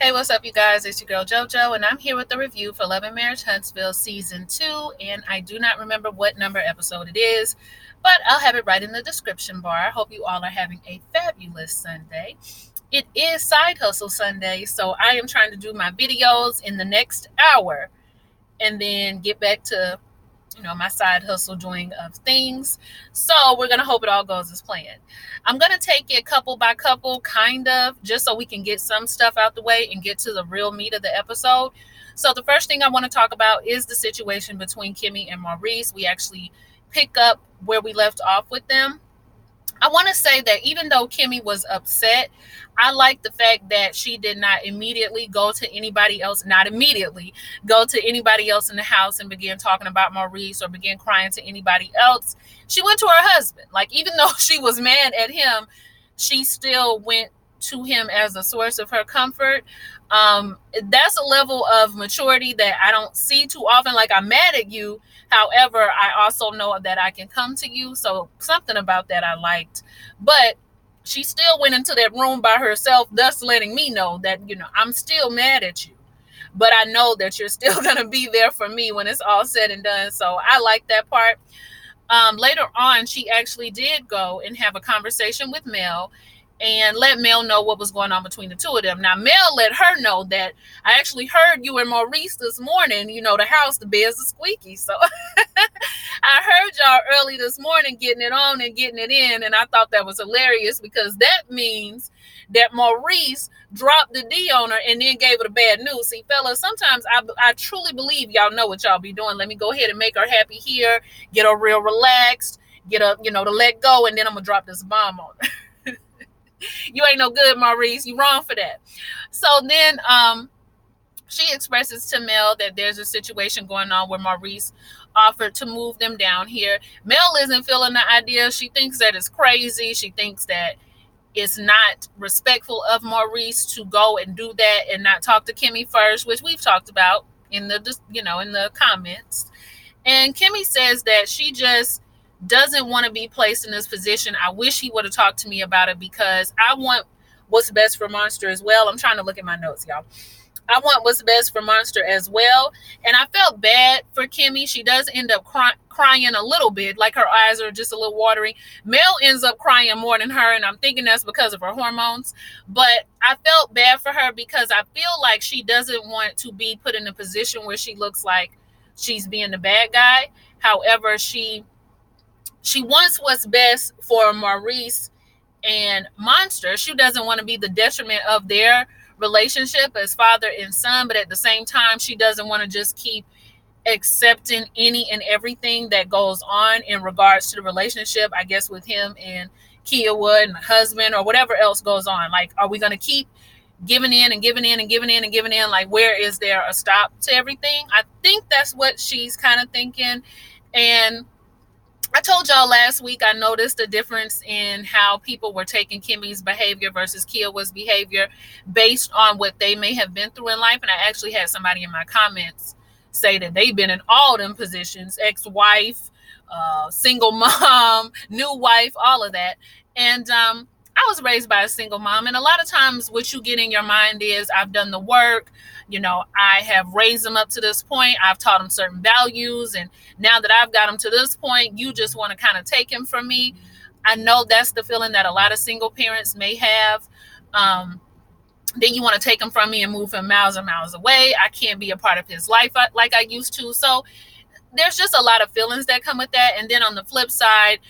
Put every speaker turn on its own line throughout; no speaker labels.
Hey, what's up, you guys? It's your girl JoJo, and I'm here with the review for Love and Marriage Huntsville Season 2. And I do not remember what number episode it is, but I'll have it right in the description bar. I hope you all are having a fabulous Sunday. It is Side Hustle Sunday, so I am trying to do my videos in the next hour and then get back to my side hustle doing of things. So we're going to hope it all goes as planned. I'm going to take it couple by couple, kind of, just so we can get some stuff out the way and get to the real meat of the episode. So the first thing I want to talk about is the situation between Kimmie and Maurice. We actually pick up where we left off with them. I want to say that even though Kimmie was upset, I like the fact that she did not immediately go to anybody else, not immediately go to anybody else in the house and begin talking about Maurice or begin crying to anybody else. She went to her husband. Like, even though she was mad at him, she still went to him as a source of her comfort. That's a level of maturity that I don't see too often. Like, I'm mad at you. However, I also know that I can come to you. So something about that I liked. But she still went into that room by herself, thus letting me know that, I'm still mad at you. But I know that you're still going to be there for me when it's all said and done. So I like that part. Later on, she actually did go and have a conversation with Mel and let Mel know what was going on between the two of them. Now, Mel let her know that I actually heard you and Maurice this morning. The house, the bed's are squeaky. So I heard y'all early this morning getting it on and getting it in. And I thought that was hilarious because that means that Maurice dropped the D on her and then gave her the bad news. See, fellas, sometimes I truly believe y'all know what y'all be doing. Let me go ahead and make her happy here, get her real relaxed, get her, to let go, and then I'm going to drop this bomb on her. You ain't no good, Maurice. You wrong for that. So then she expresses to Mel that there's a situation going on where Maurice offered to move them down here. Mel isn't feeling the idea. She thinks that it's crazy. She thinks that it's not respectful of Maurice to go and do that and not talk to Kimmie first, which we've talked about in the in the comments. And Kimmie says that she just doesn't want to be placed in this position. I wish he would have talked to me about it because I want what's best for Monster as well. I'm trying to look at my notes, y'all. I want what's best for Monster as well. And I felt bad for Kimmie. She does end up crying a little bit, like her eyes are just a little watery. Mel ends up crying more than her, and I'm thinking that's because of her hormones. But I felt bad for her because I feel like she doesn't want to be put in a position where she looks like she's being the bad guy. However, she wants what's best for Maurice and Monster. She doesn't want to be the detriment of their relationship as father and son, but at the same time, she doesn't want to just keep accepting any and everything that goes on in regards to the relationship, I guess, with him and Kiawa and the husband or whatever else goes on. Like, are we going to keep giving in and giving in and giving in and giving in? Like, where is there a stop to everything? I think that's what she's kind of thinking. And I told y'all last week I noticed a difference in how people were taking Kimmie's behavior versus Kiawa's behavior based on what they may have been through in life. And I actually had somebody in my comments say that they've been in all them positions, ex-wife, single mom, new wife, all of that. And I was raised by a single mom. And a lot of times what you get in your mind is I've done the work. I have raised them up to this point. I've taught them certain values. And now that I've got them to this point, you just want to kind of take him from me. I know that's the feeling that a lot of single parents may have. Then you want to take him from me and move him miles and miles away. I can't be a part of his life like I used to. So there's just a lot of feelings that come with that. And then on the flip side,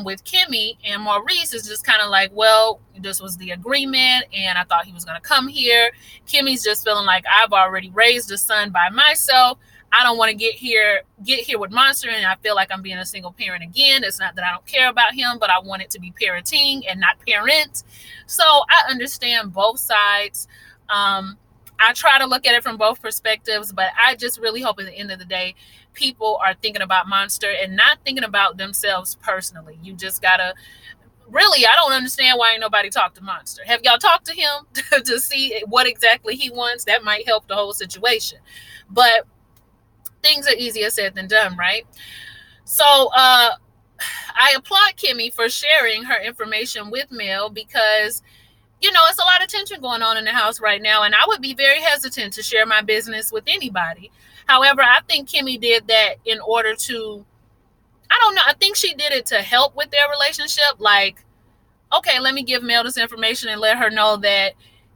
with Kimmie and Maurice, is just kind of like, well, this was the agreement and I thought he was going to come here. Kimmie's just feeling like I've already raised a son by myself. I don't want to get here with Monster, and I feel like I'm being a single parent again. It's not that I don't care about him, but I want it to be parenting and not parent. So I understand both sides. I try to look at it from both perspectives, but I just really hope at the end of the day, people are thinking about Monster and not thinking about themselves personally. You just gotta really, I don't understand why ain't nobody talked to Monster. Have y'all talked to him to see what exactly he wants? That might help the whole situation. But things are easier said than done, right? So I applaud Kimmie for sharing her information with Mel because it's a lot of tension going on in the house right now, and I would be very hesitant to share my business with anybody. However, I think Kimmie did that in order to, I don't know, I think she did it to help with their relationship. Like, okay, let me give Mel this information and let her know that,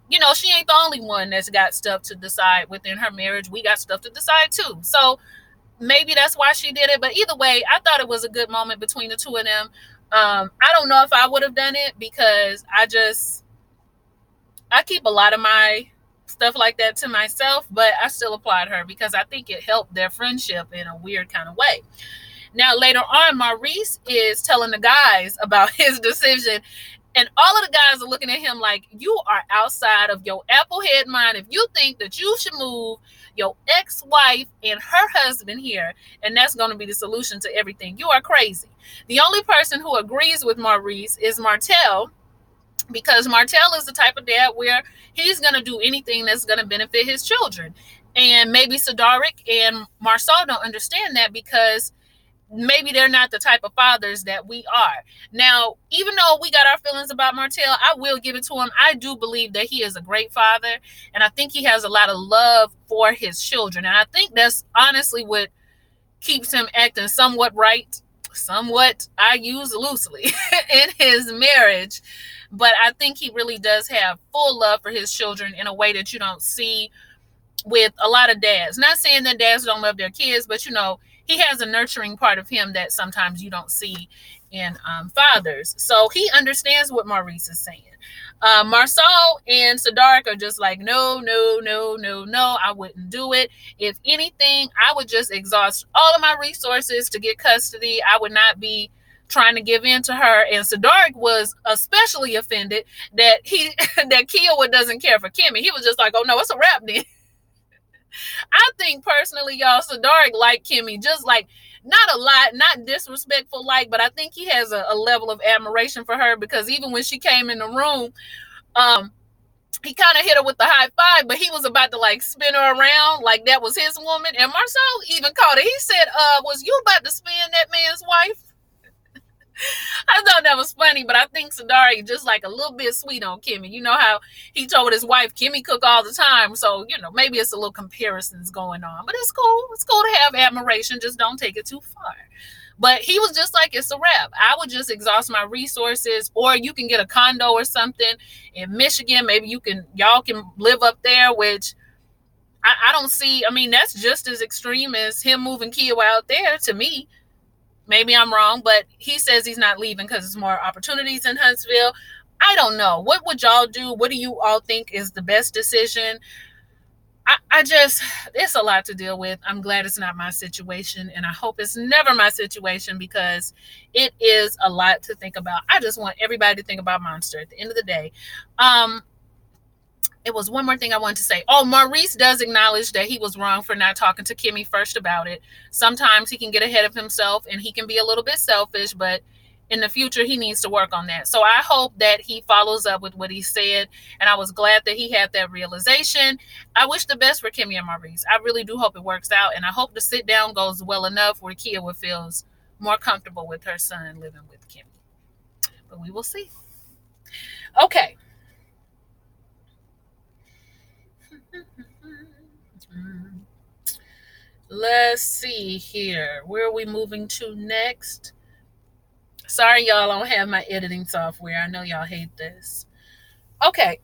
she ain't the only one that's got stuff to decide within her marriage. We got stuff to decide too. So maybe that's why she did it. But either way, I thought it was a good moment between the two of them. I don't know if I would have done it, because I keep a lot of my stuff like that to myself, but I still applaud her because I think it helped their friendship in a weird kind of way. Now, later on, Maurice is telling the guys about his decision, and all of the guys are looking at him like, you are outside of your applehead mind if you think that you should move your ex-wife and her husband here, and that's going to be the solution to everything. You are crazy. The only person who agrees with Maurice is Martell, because Martell is the type of dad where he's going to do anything that's going to benefit his children. And maybe Sadaric and Marsau don't understand that, because maybe they're not the type of fathers that we are. Now, even though we got our feelings about Martell, I will give it to him. I do believe that he is a great father, and I think he has a lot of love for his children. And I think that's honestly what keeps him acting somewhat right, somewhat, I use loosely, in his marriage. But I think he really does have full love for his children in a way that you don't see with a lot of dads. Not saying that dads don't love their kids, but he has a nurturing part of him that sometimes you don't see in fathers. So he understands what Maurice is saying. Marsau and Sadaric are just like, no, I wouldn't do it. If anything, I would just exhaust all of my resources to get custody. I would not be trying to give in to her. And Sadaric was especially offended that that Kiawa doesn't care for Kimmie. He was just like, oh no, it's a wrap then. I think personally, y'all, Sadaric like Kimmie, just like, not a lot, not disrespectful like, but I think he has a level of admiration for her, because even when she came in the room, he kind of hit her with the high five, but he was about to like spin her around like that was his woman. And Marsau even caught it. He said, was you about to spin that man's wife? I thought that was funny, but I think Sadaric just like a little bit sweet on Kimmie. You know how he told his wife, Kimmie cook all the time. So, maybe it's a little comparisons going on, but it's cool. It's cool to have admiration. Just don't take it too far. But he was just like, it's a wrap. I would just exhaust my resources, or you can get a condo or something in Michigan. Maybe y'all can live up there, which I don't see. I mean, that's just as extreme as him moving Kiawa out there to me. Maybe I'm wrong, but he says he's not leaving because there's more opportunities in Huntsville. I don't know. What would y'all do? What do you all think is the best decision? It's a lot to deal with. I'm glad it's not my situation, and I hope it's never my situation, because it is a lot to think about. I just want everybody to think about Monster at the end of the day. It was one more thing I wanted to say. Oh, Maurice does acknowledge that he was wrong for not talking to Kimmie first about it. Sometimes he can get ahead of himself and he can be a little bit selfish, but in the future, he needs to work on that. So I hope that he follows up with what he said, and I was glad that he had that realization. I wish the best for Kimmie and Maurice. I really do hope it works out, and I hope the sit down goes well enough where Kiawa feels more comfortable with her son living with Kimmie. But we will see. Okay. Let's see here. Where are we moving to next? Sorry, y'all, I don't have my editing software. I know y'all hate this. Okay.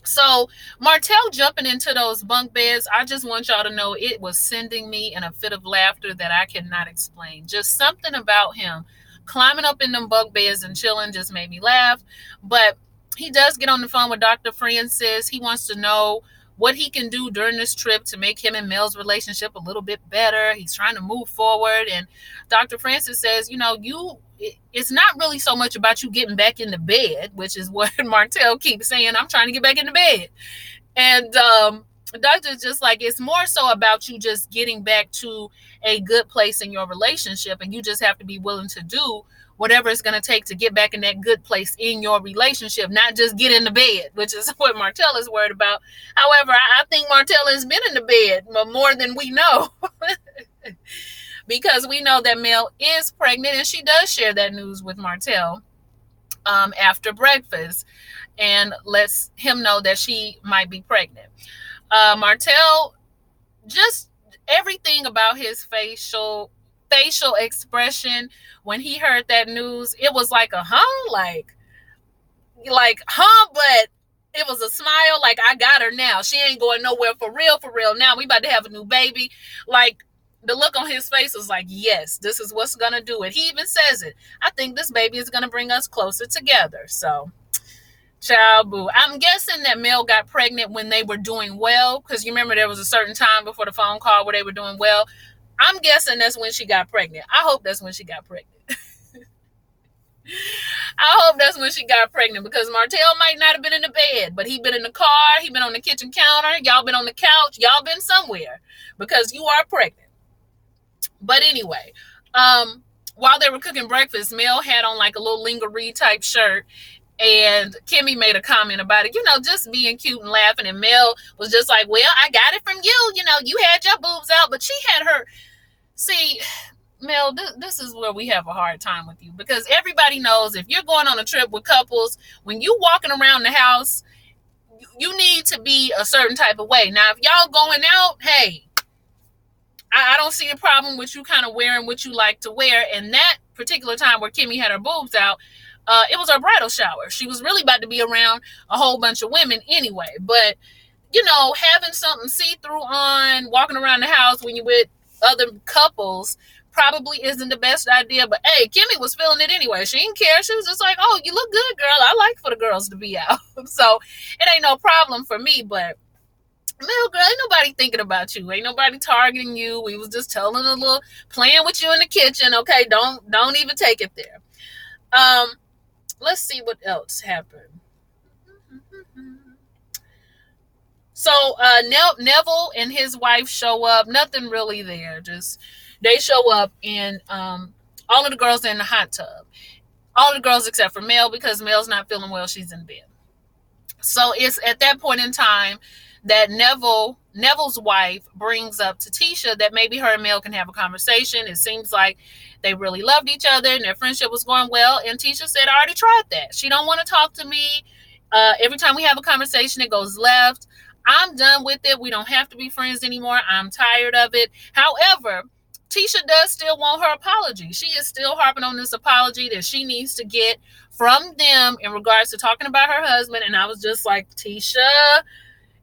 So Martell jumping into those bunk beds, I just want y'all to know it was sending me in a fit of laughter that I cannot explain. Just something about him climbing up in them bunk beds and chilling just made me laugh. But he does get on the phone with Dr. Francis. He wants to know what he can do during this trip to make him and Mel's relationship a little bit better. He's trying to move forward. And Dr. Francis says, it's not really so much about you getting back in the bed, which is what Martell keeps saying. I'm trying to get back in the bed. And the doctor's just like, it's more so about you just getting back to a good place in your relationship. And you just have to be willing to do whatever it's going to take to get back in that good place in your relationship, not just get in the bed, which is what Martell is worried about. However, I think Martell has been in the bed more than we know. Because we know that Mel is pregnant, and she does share that news with Martell. after breakfast and lets him know that she might be pregnant. Martell, just everything about his facial expression when he heard that news, it was like a but it was a smile, like, I got her now. She ain't going nowhere, for real, for real. Now we about to have a new baby. Like, the look on his face was like, yes, this is what's gonna do it. He even says it. I think this baby is gonna bring us closer together. So, child boo. I'm guessing that Mel got pregnant when they were doing well, because you remember there was a certain time before the phone call where they were doing well. I'm guessing that's when she got pregnant. I hope that's when she got pregnant. I hope that's when she got pregnant, because Martell might not have been in the bed, but he been in the car, he been on the kitchen counter, y'all been on the couch, y'all been somewhere, because you are pregnant. But anyway, while they were cooking breakfast, Mel had on like a little lingerie type shirt, and Kimmie made a comment about it, just being cute and laughing, and Mel was just like, well, I got it from you, you had your boobs out, but she had her. See, Mel, this is where we have a hard time with you, because everybody knows if you're going on a trip with couples, when you walking around the house, you need to be a certain type of way. Now, if y'all going out, hey, I don't see a problem with you kind of wearing what you like to wear. And that particular time where Kimmie had her boobs out, it was her bridal shower. She was really about to be around a whole bunch of women anyway. But, having something see-through on, walking around the house when you're with other couples probably isn't the best idea. But hey, Kimmie was feeling it anyway. She didn't care. She was just like, oh, you look good, girl. I like for the girls to be out. So it ain't no problem for me. But Mel, girl, ain't nobody thinking about you. Ain't nobody targeting you. We was just telling a little, playing with you in the kitchen. Okay, don't even take it there. Let's see what else happened. So Neville and his wife show up. Nothing really there. Just they show up, and all of the girls are in the hot tub. All of the girls except for Mel, because Mel's not feeling well. She's in bed. So it's at that point in time that Neville's wife brings up to Tisha that maybe her and Mel can have a conversation. It seems like they really loved each other and their friendship was going well. And Tisha said, I already tried that. She don't want to talk to me. Every time we have a conversation, it goes left. I'm done with it. We don't have to be friends anymore. I'm tired of it. However, Tisha does still want her apology. She is still harping on this apology that she needs to get from them in regards to talking about her husband. And I was just like, Tisha,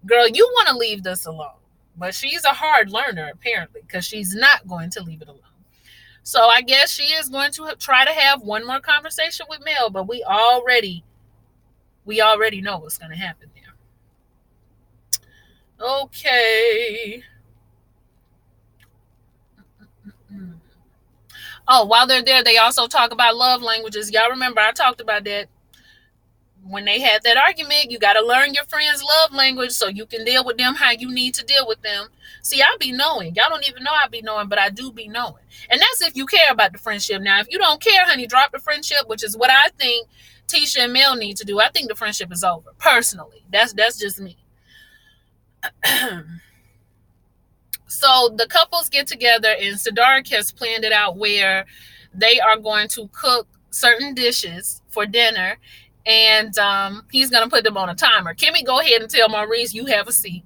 girl, you want to leave this alone. But she's a hard learner, apparently, because she's not going to leave it alone. So I guess she is going to try to have one more conversation with Mel, but we already know what's going to happen there. Okay. Oh, while they're there, they also talk about love languages. Y'all remember I talked about that when they had that argument. You got to learn your friend's love language so you can deal with them how you need to deal with them. See, I be knowing. Y'all don't even know I be knowing, but I do be knowing. And that's if you care about the friendship. Now, if you don't care, honey, drop the friendship, which is what I think Tisha and Mel need to do. I think the friendship is over, personally. That's just me. So the couples get together, and Siddharth has planned it out where they are going to cook certain dishes for dinner, and he's going to put them on a timer. Kimmie, go ahead and tell Maurice, you have a seat.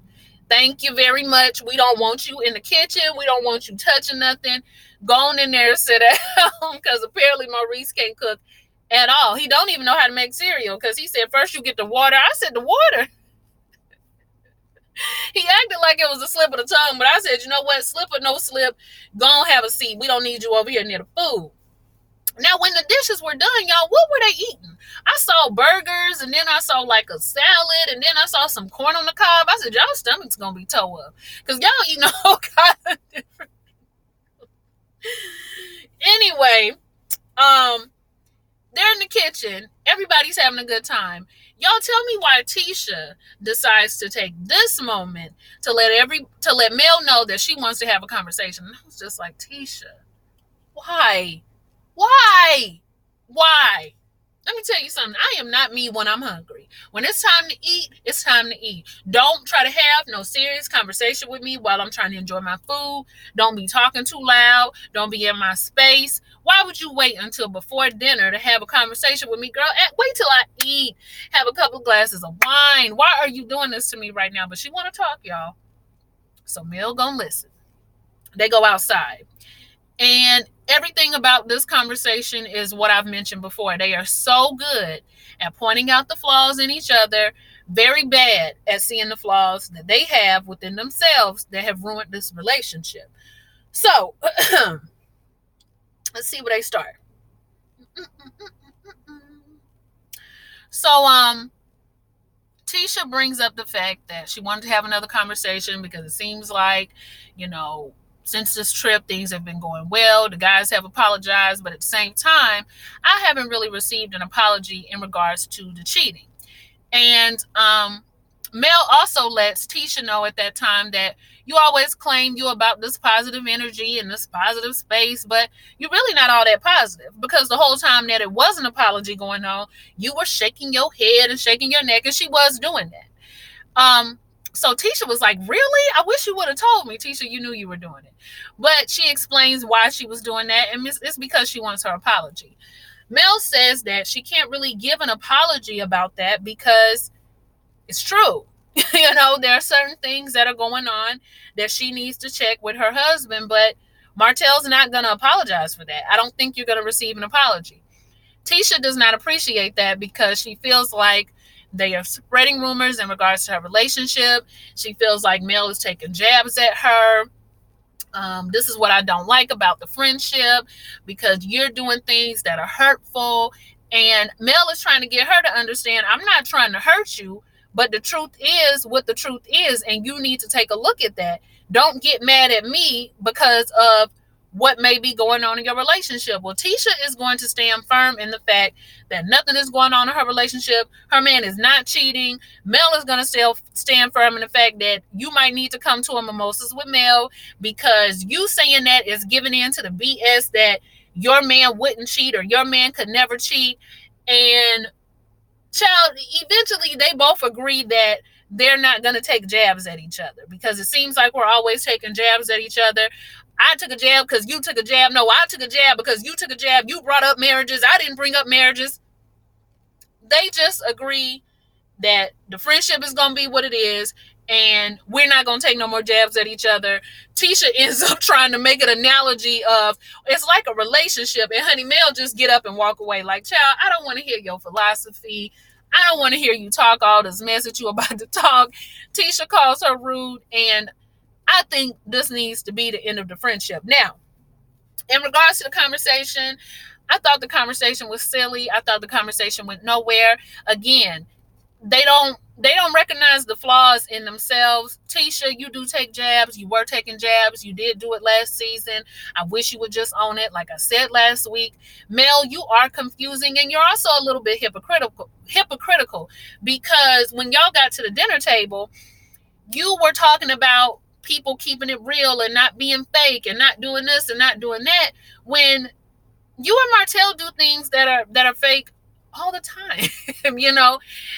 Thank you very much. We don't want you in the kitchen. We don't want you touching nothing. Go on in there and sit down, because apparently Maurice can't cook at all. He don't even know how to make cereal, because he said, first you get the water. I said, the water? He acted like it was a slip of the tongue, but I said, you know what? Slip or no slip, go on, have a seat. We don't need you over here near the food. Now, when the dishes were done, y'all, what were they eating? I saw burgers, and then I saw like a salad, and then I saw some corn on the cob. I said, y'all stomach's going to be toe up, because y'all eating all kind of different. Anyway, they're in the kitchen. Everybody's having a good time. Y'all tell me why Tisha decides to take this moment to let Mel know that she wants to have a conversation. And I was just like, Tisha, why? Let me tell you something. I am not me when I'm hungry. When it's time to eat, it's time to eat. Don't try to have no serious conversation with me while I'm trying to enjoy my food. Don't be talking too loud. Don't be in my space. Why would you wait until before dinner to have a conversation with me, girl? Wait till I eat. Have a couple of glasses of wine. Why are you doing this to me right now? But she want to talk, y'all. So Mel gonna listen. They go outside. And everything about this conversation is what I've mentioned before. They are so good at pointing out the flaws in each other, very bad at seeing the flaws that they have within themselves that have ruined this relationship. So, let's see where they start. So, Tisha brings up the fact that she wanted to have another conversation because it seems like, you know, since this trip, things have been going well. The guys have apologized, but at the same time, I haven't really received an apology in regards to the cheating. And Mel also lets Tisha know at that time that you always claim you about this positive energy and this positive space, but you're really not all that positive because the whole time that it was an apology going on, you were shaking your head and shaking your neck, and she was doing that. So Tisha was like, really? I wish you would have told me, Tisha, you knew you were doing it. But she explains why she was doing that, and it's because she wants her apology. Mel says that she can't really give an apology about that because it's true. There are certain things that are going on that she needs to check with her husband, but Martell's not going to apologize for that. I don't think you're going to receive an apology. Tisha does not appreciate that because she feels like they are spreading rumors in regards to her relationship. She feels like Mel is taking jabs at her. This is what I don't like about the friendship because you're doing things that are hurtful. And Mel is trying to get her to understand, I'm not trying to hurt you, but the truth is what the truth is, and you need to take a look at that. Don't get mad at me because of what may be going on in your relationship. Well, Tisha is going to stand firm in the fact that nothing is going on in her relationship. Her man is not cheating. Mel is going to still stand firm in the fact that you might need to come to a mimosas with Mel because you saying that is giving in to the BS that your man wouldn't cheat or your man could never cheat. And child, eventually they both agree that they're not going to take jabs at each other because it seems like we're always taking jabs at each other. I took a jab because you took a jab. No, I took a jab because you took a jab. You brought up marriages. I didn't bring up marriages. They just agree that the friendship is going to be what it is, and we're not going to take no more jabs at each other. Tisha ends up trying to make an analogy of it's like a relationship, and honey, Mel just get up and walk away like, child, I don't want to hear your philosophy. I don't want to hear you talk all this mess that you about to talk. Tisha calls her rude, and I think this needs to be the end of the friendship. Now, in regards to the conversation, I thought the conversation was silly. I thought the conversation went nowhere. Again, they don't recognize the flaws in themselves. Tisha, you do take jabs. You were taking jabs. You did do it last season. I wish you would just own it. Like I said last week, Mel, you are confusing, and you're also a little bit hypocritical because when y'all got to the dinner table, you were talking about people keeping it real and not being fake and not doing this and not doing that when you and Martell do things that are fake all the time.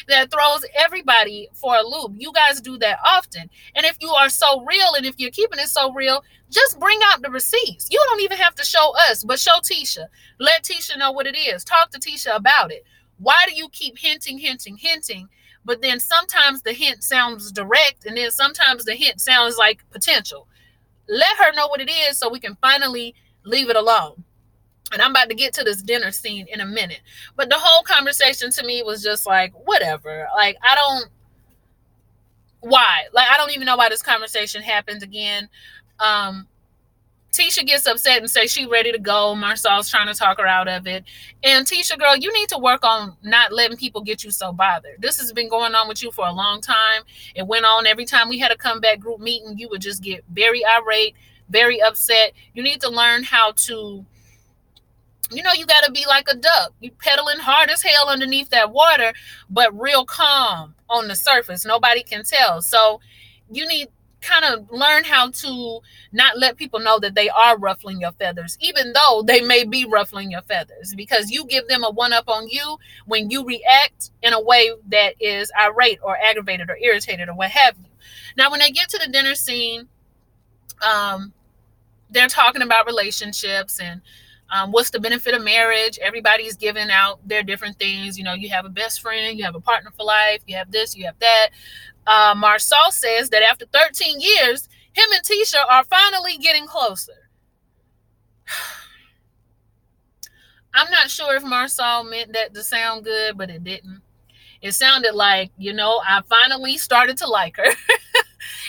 That throws everybody for a loop. You guys do that often. And if you are so real and if you're keeping it so real, just bring out the receipts. You don't even have to show us, but show Tisha. Let Tisha know what it is. Talk to Tisha about it. Why do you keep hinting, but then sometimes the hint sounds direct and then sometimes the hint sounds like potential? Let her know what it is so we can finally leave it alone. And I'm about to get to this dinner scene in a minute. But the whole conversation to me was just like, whatever. Like, why? Like, I don't even know why this conversation happened again. Tisha gets upset and says she's ready to go. Marsau's trying to talk her out of it. And Tisha, girl, you need to work on not letting people get you so bothered. This has been going on with you for a long time. It went on every time we had a comeback group meeting. You would just get very irate, very upset. You need to learn how to, you got to be like a duck. You pedaling hard as hell underneath that water, but real calm on the surface. Nobody can tell. So you need kind of learn how to not let people know that they are ruffling your feathers, even though they may be ruffling your feathers, because you give them a one-up on you when you react in a way that is irate or aggravated or irritated or what have you. Now, when they get to the dinner scene, they're talking about relationships and what's the benefit of marriage. Everybody's giving out their different things. You know, you have a best friend, you have a partner for life, you have this, you have that. Marsau says that after 13 years, him and Tisha are finally getting closer. I'm not sure if Marsau meant that to sound good, but it didn't. It sounded like, I finally started to like her.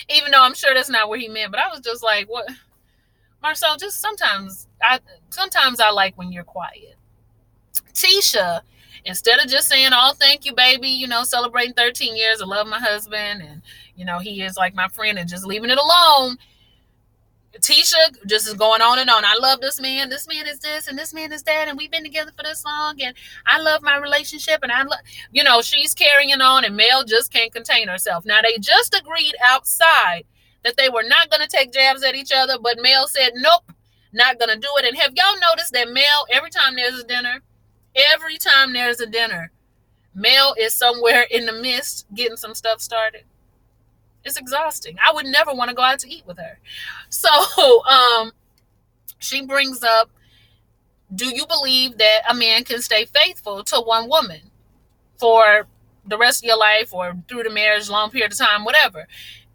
Even though I'm sure that's not what he meant. But I was just like, what? Marsau, just sometimes I like when you're quiet. Tisha, instead of just saying, oh, thank you, baby, celebrating 13 years, I love my husband, and, he is like my friend, and just leaving it alone, Tisha just is going on and on. I love this man is this, and this man is that, and we've been together for this long, and I love my relationship, and I love, she's carrying on, and Mel just can't contain herself. Now, they just agreed outside that they were not going to take jabs at each other, but Mel said, nope, not going to do it. And have y'all noticed that Mel, every time there's a dinner, Mel is somewhere in the midst getting some stuff started? It's exhausting. I would never want to go out to eat with her. So she brings up, do you believe that a man can stay faithful to one woman for the rest of your life or through the marriage, long period of time, whatever?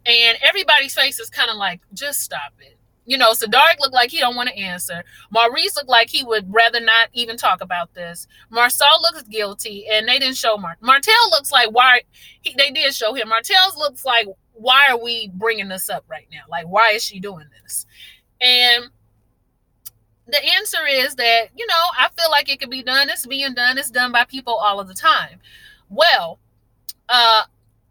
And everybody's face is kind of like, just stop it. Sadaric looked like he don't want to answer. Maurice looked like he would rather not even talk about this. Marsau looks guilty, and they didn't show Martell looks like, why? They did show him. Martell looks like, why are we bringing this up right now? Like, why is she doing this? And the answer is that, I feel like it could be done. It's being done. It's done by people all of the time. Well,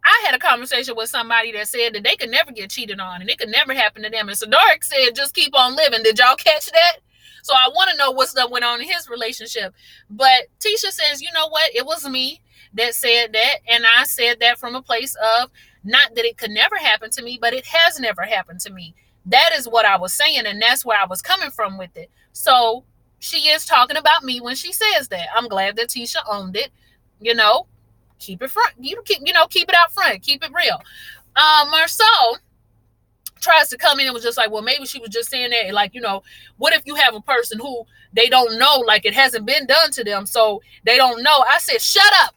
I had a conversation with somebody that said that they could never get cheated on and it could never happen to them. And Sadaric said, just keep on living. Did y'all catch that? So I want to know what stuff went on in his relationship. But Tisha says, you know what? It was me that said that. And I said that from a place of, not that it could never happen to me, but it has never happened to me. That is what I was saying. And that's where I was coming from with it. So she is talking about me when she says that. I'm glad that Tisha owned it. Keep it front. Keep it out front. Keep it real. Marsau tries to come in and was just like, well, maybe she was just saying that, like, what if you have a person who they don't know, like it hasn't been done to them, so they don't know. I said, shut up,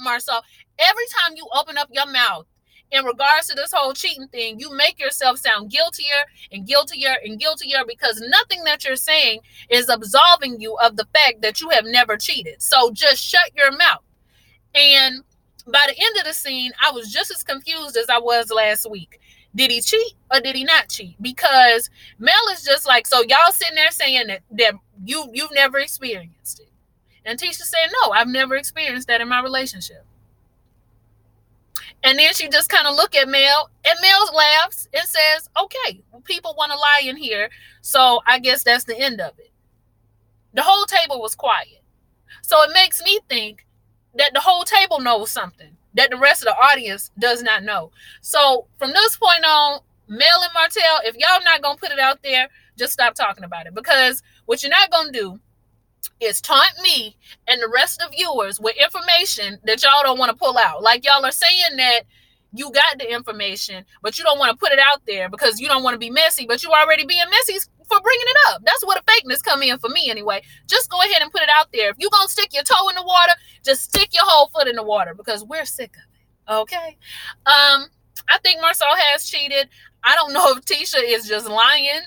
Marsau. Every time you open up your mouth in regards to this whole cheating thing, you make yourself sound guiltier and guiltier and guiltier, because nothing that you're saying is absolving you of the fact that you have never cheated. So just shut your mouth. And by the end of the scene, I was just as confused as I was last week. Did he cheat or did he not cheat? Because Mel is just like, so y'all sitting there saying that you've never experienced it. And Tisha said, no, I've never experienced that in my relationship. And then she just kind of look at Mel, and Mel laughs and says, okay, people want to lie in here, so I guess that's the end of it. The whole table was quiet. So it makes me think that the whole table knows something that the rest of the audience does not know. So from this point on, Mel and Martell, if y'all not going to put it out there, just stop talking about it. Because what you're not going to do is taunt me and the rest of viewers with information that y'all don't want to pull out. Like, y'all are saying that you got the information, but you don't want to put it out there because you don't want to be messy, but you already being messy for bringing it up. That's where the fakeness come in for me anyway. Just go ahead and put it out there. If you're going to stick your toe in the water, just stick your whole foot in the water, because we're sick of it. Okay. I think Marsau has cheated. I don't know if Tisha is just lying.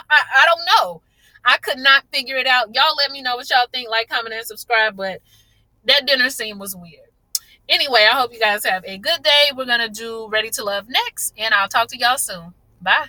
I don't know. I could not figure it out. Y'all let me know what y'all think. Like, comment, and subscribe. But that dinner scene was weird. Anyway, I hope you guys have a good day. We're going to do Ready to Love next, and I'll talk to y'all soon. Bye.